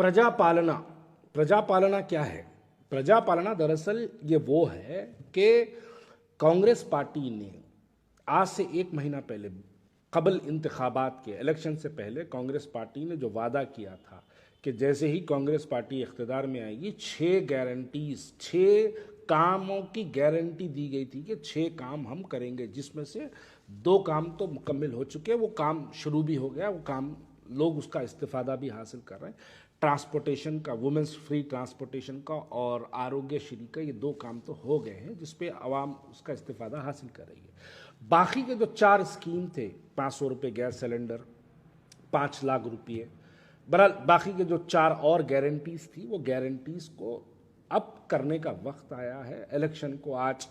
प्रजापालना। प्रजापालना क्या है? प्रजापालना दरअसल ये वो है कि कांग्रेस पार्टी ने आज से 1 महीना पहले कबल इंतखाबात के इलेक्शन से पहले कांग्रेस पार्टी ने जो वादा किया था कि जैसे ही कांग्रेस पार्टी इख्तिदार में आएगी 6 कामों की गारंटी दी गई थी कि 6 काम हम करेंगे, जिसमें से 2 काम तो मुकम्मल हो चुके हैं, वो काम शुरू भी हो गया, वो काम लोग उसका इस्तिफादा भी हासिल कर रहे हैं। ट्रांसपोर्टेशन का, वुमेंस फ्री ट्रांसपोर्टेशन का और आरोग्य श्री का, ये 2 काम तो हो गए हैं जिस पे आवाम उसका इस्तिफादा हासिल कर रही है। बाकी के जो 4 स्कीम थे, 500 रुपये गैस सिलेंडर, 5 लाख रुपये, बहरहाल बाकी के जो 4 और गारंटीज़ थी, वो गारंटीज़ को अब करने का वक्त आया है। इलेक्शन को आज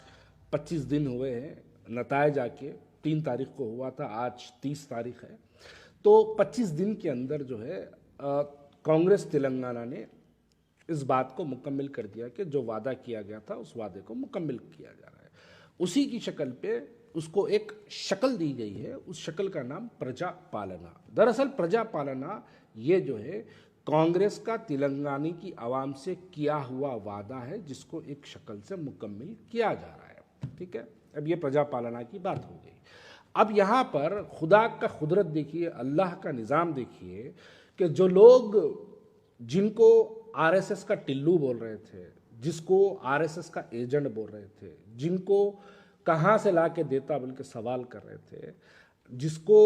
25 दिन हुए हैं, नतायज आके 3 तारीख को हुआ था, आज 30 तारीख है। तो 25 दिन के अंदर जो है कांग्रेस तेलंगाना ने इस बात को मुकम्मल कर दिया कि जो वादा किया गया था उस वादे को मुकम्मल किया जा रहा है। उसी की शक्ल पे उसको एक शक्ल दी गई है, उस शक्ल का नाम प्रजापालना। दरअसल प्रजापालना ये जो है कांग्रेस का तेलंगाना की आवाम से किया हुआ वादा है, जिसको एक शक्ल से मुकम्मल किया जा रहा है। ठीक है, अब ये प्रजापालना की बात हो गई। अब यहाँ पर खुदा का कुदरत देखिए, अल्लाह का निज़ाम देखिए कि जो लोग जिनको आरएसएस का टिल्लू बोल रहे थे, जिसको आरएसएस का एजेंट बोल रहे थे, जिनको कहाँ से ला के देता बोल के सवाल कर रहे थे, जिसको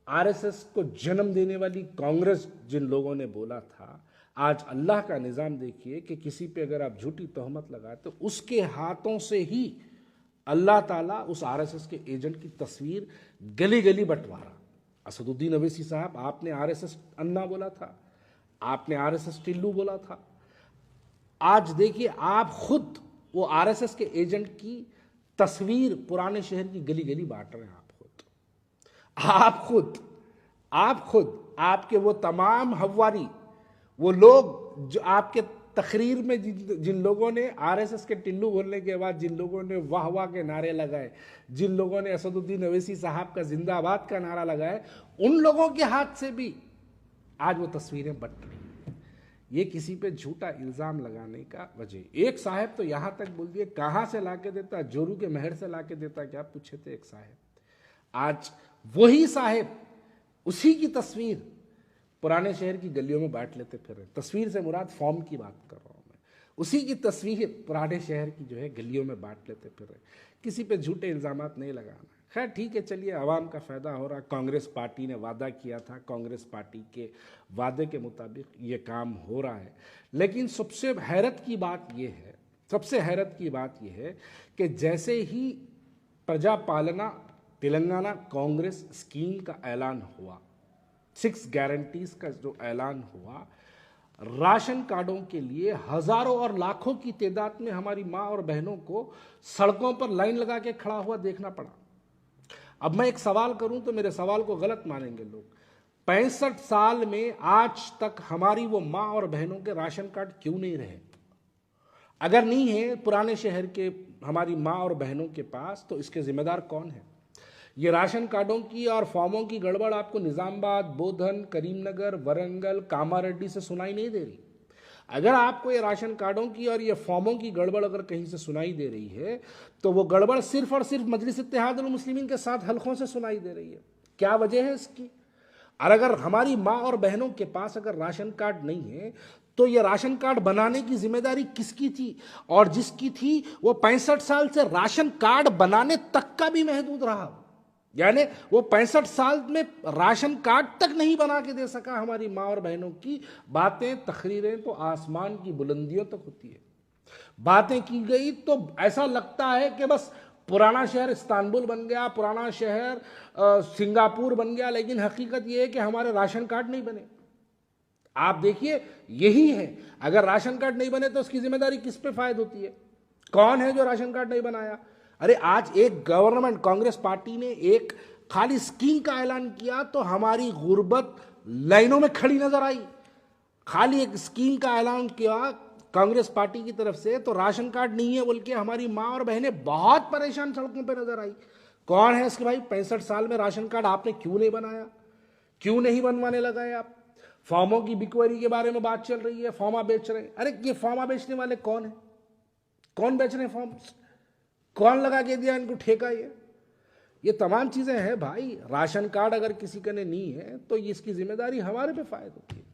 आरएसएस को जन्म देने वाली कांग्रेस जिन लोगों ने बोला था, आज अल्लाह का निज़ाम देखिए कि किसी पे अगर आप झूठी तोहमत लगाए तो उसके हाथों से ही अल्लाह ताला उस आरएसएस के एजेंट की तस्वीर गली गली बंटवारा। असदुद्दीन अवैसी साहब, आपने आरएसएस अन्ना बोला था, आपने आरएसएस टिल्लू बोला था। आज देखिए आप खुद वो आरएसएस के एजेंट की तस्वीर पुराने शहर की गली गली बांट रहे हैं। आप खुद आपके वो तमाम हवारी, वो लोग जो आपके तकरीर में जिन लोगों ने आरएसएस के टिल्लू बोलने के बाद जिन लोगों ने वाह वाह के नारे लगाए, जिन लोगों ने असदुद्दीन अवैसी साहब का जिंदाबाद का नारा लगाए, उन लोगों के हाथ से भी आज वो तस्वीरें बट रही हैं। ये किसी पे झूठा इल्ज़ाम लगाने का वजह। एक साहब तो यहाँ तक बोल दिए, कहाँ से ला के देता, जोरू के महर से ला के देता क्या पूछे थे एक साहब। आज वही साहब उसी की तस्वीर पुराने शहर की गलियों में बांट लेते फिर रहे। तस्वीर से मुराद फॉर्म की बात कर रहा हूँ मैं। उसी की तस्वीर पुराने शहर की जो है गलियों में बांट लेते फिर रहे। किसी पे झूठे इल्ज़ामात नहीं लगाना। खैर ठीक है, चलिए, आवाम का फ़ायदा हो रहा। कांग्रेस पार्टी ने वादा किया था, कांग्रेस पार्टी के वादे के मुताबिक ये काम हो रहा है। लेकिन सबसे हैरत की बात यह है कि जैसे ही प्रजापालना तेलंगाना कांग्रेस स्कीम का ऐलान हुआ, 6 गारंटीज का जो ऐलान हुआ, राशन कार्डों के लिए हजारों और लाखों की तादाद में हमारी माँ और बहनों को सड़कों पर लाइन लगा के खड़ा हुआ देखना पड़ा। अब मैं एक सवाल करूं तो मेरे सवाल को गलत मानेंगे लोग। 65 साल में आज तक हमारी वो माँ और बहनों के राशन कार्ड क्यों नहीं रहे? अगर नहीं है पुराने शहर के हमारी माँ और बहनों के पास, तो इसके जिम्मेदार कौन है? ये राशन कार्डों की और फॉर्मों की गड़बड़ आपको निजामाबाद, बोधन, करीमनगर, वरंगल, कामारेड्डी से सुनाई नहीं दे रही। अगर आपको ये राशन कार्डों की और ये फॉर्मों की गड़बड़ अगर कहीं से सुनाई दे रही है, तो वो गड़बड़ सिर्फ और सिर्फ मजलिस इत्तेहादुल मुस्लिमीन के 7 हलकों से सुनाई दे रही है। क्या वजह है इसकी? और अगर हमारी माँ और बहनों के पास अगर राशन कार्ड नहीं है, तो ये राशन कार्ड बनाने की जिम्मेदारी किसकी थी? और जिसकी थी वो 65 साल से राशन कार्ड बनाने तक का भी महदूद रहा। यानी वो 65 साल में राशन कार्ड तक नहीं बना के दे सका हमारी माँ और बहनों की। बातें, तकरीरें तो आसमान की बुलंदियों तक होती है। बातें की गई तो ऐसा लगता है कि बस पुराना शहर इस्तांबुल बन गया, पुराना शहर सिंगापुर बन गया, लेकिन हकीकत ये है कि हमारे राशन कार्ड नहीं बने। आप देखिए, यही है। अगर राशन कार्ड नहीं बने तो उसकी जिम्मेदारी किस पे फायद होती है? कौन है जो राशन कार्ड नहीं बनाया? अरे आज एक गवर्नमेंट, कांग्रेस पार्टी ने एक खाली स्कीम का ऐलान किया तो हमारी गुर्बत लाइनों में खड़ी नजर आई। खाली एक स्कीम का ऐलान किया कांग्रेस पार्टी की तरफ से, तो राशन कार्ड नहीं है बोल के हमारी माँ और बहनें बहुत परेशान सड़कों पर नजर आई। कौन है इसके भाई? 65 साल में राशन कार्ड आपने क्यों नहीं बनाया? क्यों नहीं बनवाने लगाए आप? फॉर्मों की बिकवरी के बारे में बात चल रही है, फॉर्मा बेच रहे हैं। अरे ये फॉर्मा बेचने वाले कौन है? कौन बेच रहे हैं फॉर्म्स? कौन लगा के दिया इनको ठेका? ये तमाम चीजें हैं भाई। राशन कार्ड अगर किसी का ने नहीं है तो इसकी जिम्मेदारी हमारे पे फायद होती है।